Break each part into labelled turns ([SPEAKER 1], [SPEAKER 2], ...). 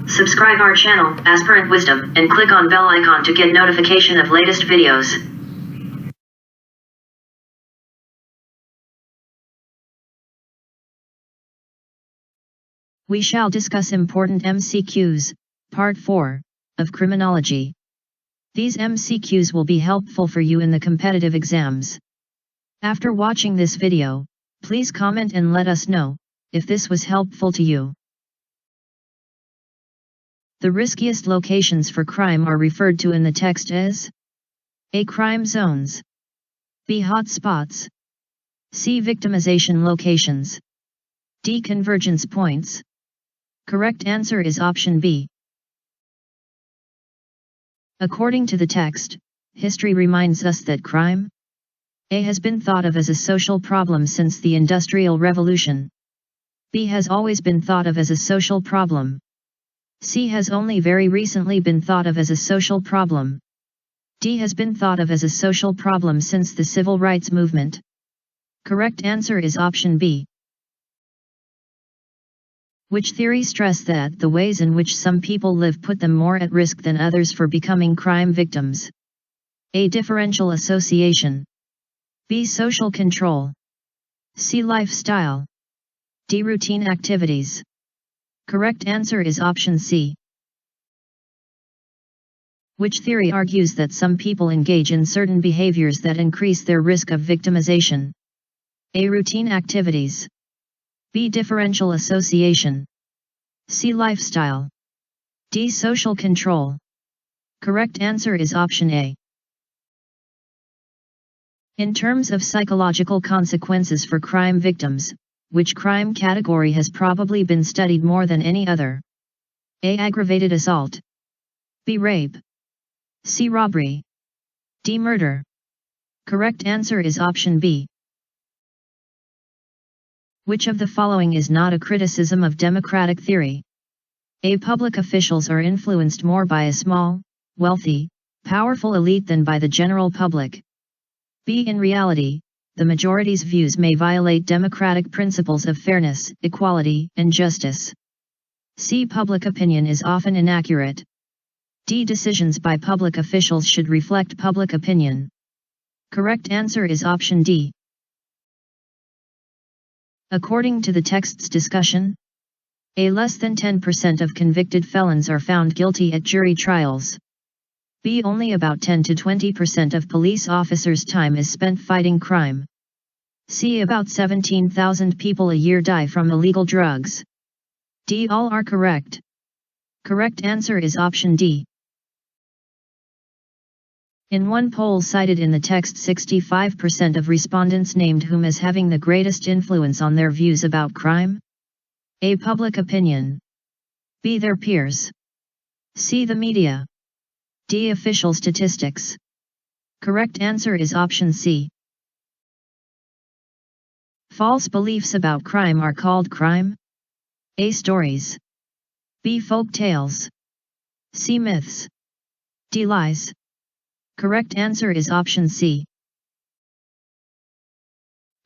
[SPEAKER 1] Subscribe our channel, Aspirant Wisdom, and click on bell icon to get notification of latest videos.
[SPEAKER 2] We shall discuss important MCQs, part 4, of criminology. These MCQs will be helpful for you in the competitive exams. After watching this video, please comment and let us know if this was helpful to you. The riskiest locations for crime are referred to in the text as A. Crime zones, B. Hotspots, C. Victimization locations, D. Convergence points. Correct answer is option B. According to the text, history reminds us that crime A. has been thought of as a social problem since the Industrial Revolution. B. has always been thought of as a social problem. C. has only very recently been thought of as a social problem. D. has been thought of as a social problem since the Civil Rights Movement. Correct answer is option B. Which theory stress that the ways in which some people live put them more at risk than others for becoming crime victims? A. Differential association, B. Social control, C. Lifestyle, D. Routine activities. Correct answer is option C. Which theory argues that some people engage in certain behaviors that increase their risk of victimization? A. Routine activities, B. Differential association, C. Lifestyle, D. Social control. Correct answer is option A. In terms of psychological consequences for crime victims, which crime category has probably been studied more than any other? A. Aggravated assault, B. Rape, C. Robbery, D. Murder. Correct answer is option B. Which of the following is not a criticism of democratic theory? A. Public officials are influenced more by a small, wealthy, powerful elite than by the general public. B. In reality, the majority's views may violate democratic principles of fairness, equality, and justice. C. Public opinion is often inaccurate. D. Decisions by public officials should reflect public opinion. Correct answer is option D. According to the text's discussion, A. Less than 10% of convicted felons are found guilty at jury trials. B. Only about 10 to 20% of police officers' time is spent fighting crime. C. About 17,000 people a year die from illegal drugs. D. All are correct. Correct answer is option D. In one poll cited in the text, 65% of respondents named whom as having the greatest influence on their views about crime. A. Public opinion, B. Their peers, C. The media, D. Official statistics. Correct answer is option C. False beliefs about crime are called crime. A. Stories, B. Folk tales, C. Myths, D. Lies. Correct answer is option C.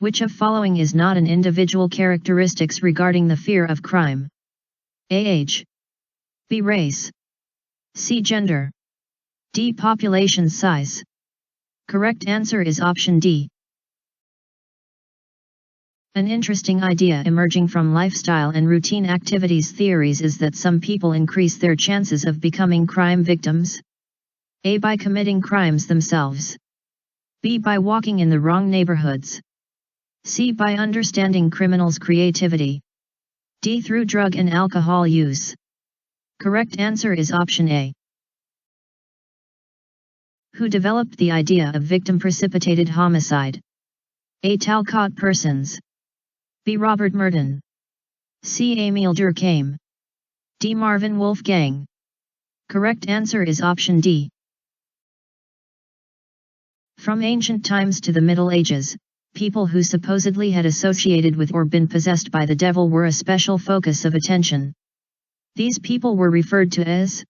[SPEAKER 2] Which of following is not an individual characteristics regarding the fear of crime? A. Age, B. Race, C. Gender, D. Population size. Correct answer is option D. An interesting idea emerging from lifestyle and routine activities theories is that some people increase their chances of becoming crime victims. A. By committing crimes themselves, B. By walking in the wrong neighborhoods, C. By understanding criminals' creativity, D. Through drug and alcohol use. Correct answer is option A. Who developed the idea of victim-precipitated homicide? A. Talcott Persons, B. Robert Merton, C. Emile Durkheim, D. Marvin Wolfgang. Correct answer is option D. From ancient times to the Middle Ages, people who supposedly had associated with or been possessed by the devil were a special focus of attention. These people were referred to as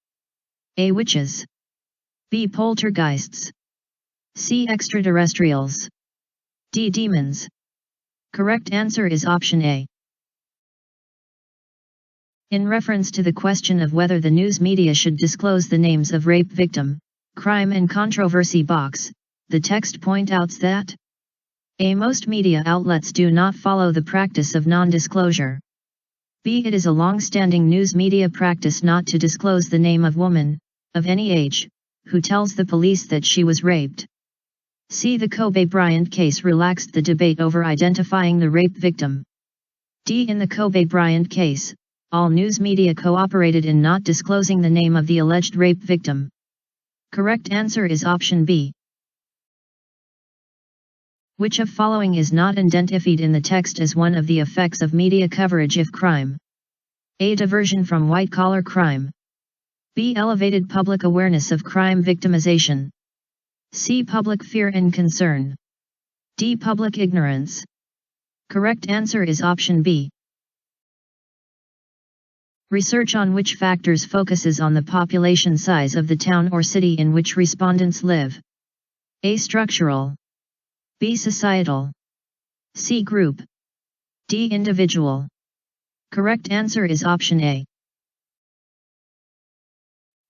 [SPEAKER 2] A. Witches, B. Poltergeists, C. Extraterrestrials, D. Demons. Correct answer is option A. In reference to the question of whether the news media should disclose the names of rape victim, crime and controversy box, the text point outs that most media outlets do not follow the practice of non-disclosure. B. It is a long-standing news media practice not to disclose the name of woman, of any age, who tells the police that she was raped. C. The Kobe Bryant case relaxed the debate over identifying the rape victim. D. In the Kobe Bryant case, all news media cooperated in not disclosing the name of the alleged rape victim. Correct answer is option B. Which of following is not identified in the text as one of the effects of media coverage of crime? A. Diversion from white-collar crime. B. Elevated public awareness of crime victimization. C. Public fear and concern. D. Public ignorance. Correct answer is option B. Research on which factors focuses on the population size of the town or city in which respondents live. A. Structural. B. Societal. C. Group. D. Individual. Correct answer is option A.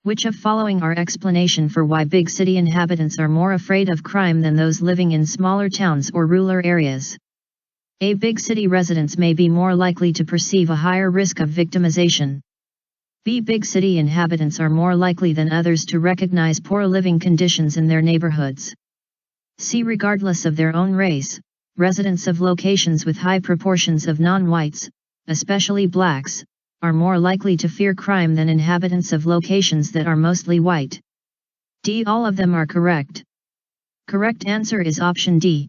[SPEAKER 2] Which of following are explanation for why big city inhabitants are more afraid of crime than those living in smaller towns or rural areas? A. Big city residents may be more likely to perceive a higher risk of victimization. B. Big city inhabitants are more likely than others to recognize poor living conditions in their neighborhoods. C. Regardless of their own race, residents of locations with high proportions of non-whites, especially blacks, are more likely to fear crime than inhabitants of locations that are mostly white. D. All of them are correct. Correct answer is option D.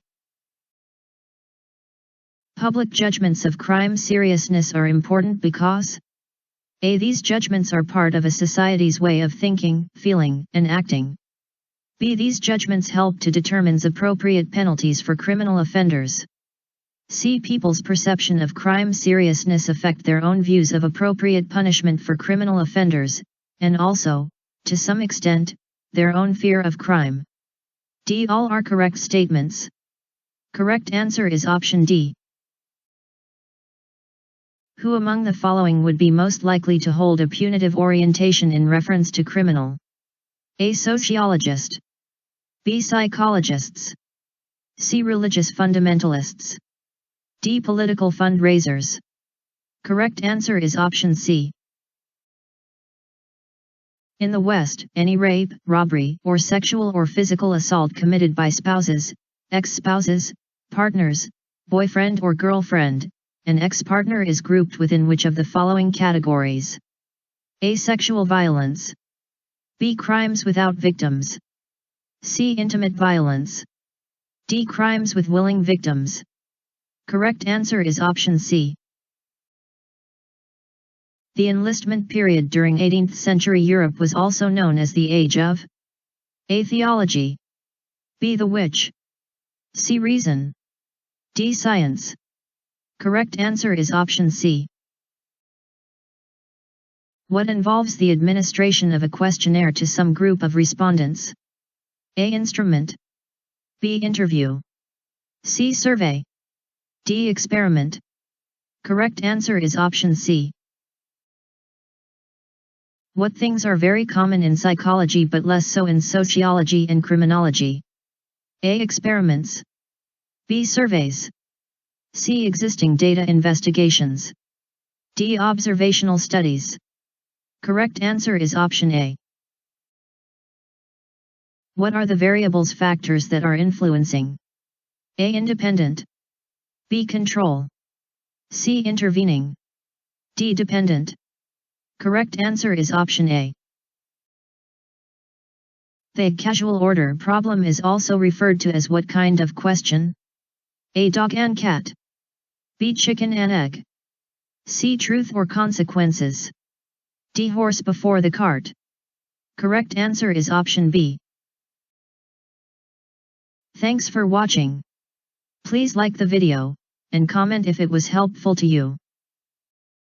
[SPEAKER 2] Public judgments of crime seriousness are important because A. These judgments are part of a society's way of thinking, feeling, and acting. B. These judgments help to determine appropriate penalties for criminal offenders. C. People's perception of crime seriousness affect their own views of appropriate punishment for criminal offenders, and also, to some extent, their own fear of crime. D. All are correct statements. Correct answer is option D. Who among the following would be most likely to hold a punitive orientation in reference to criminal? A. Sociologist. B. Psychologists. C. Religious fundamentalists. D. Political fundraisers. Correct answer is option C. In the West, any rape, robbery, or sexual or physical assault committed by spouses, ex-spouses, partners, boyfriend or girlfriend, and ex-partner is grouped within which of the following categories? A. Sexual violence. B. Crimes without victims. C. Intimate violence. D. Crimes with willing victims. Correct answer is option C. The enlistment period during 18th century Europe was also known as the Age of A. Theology. B. The Witch. C. Reason. D. Science. Correct answer is option C. What involves the administration of a questionnaire to some group of respondents? A. Instrument. B. Interview. C. Survey. D. Experiment. Correct answer is option C. What things are very common in psychology but less so in sociology and criminology? A. Experiments. B. Surveys. C. Existing data investigations. D. Observational studies. Correct answer is option A. What are the variables factors that are influencing? A. Independent. B. Control. C. Intervening. D. Dependent. Correct answer is option A. The casual order problem is also referred to as what kind of question? A. Dog and cat. B. Chicken and egg. C. Truth or consequences. D. Horse before the cart. Correct answer is option B. Thanks for watching. Please like the video, and comment if it was helpful to you.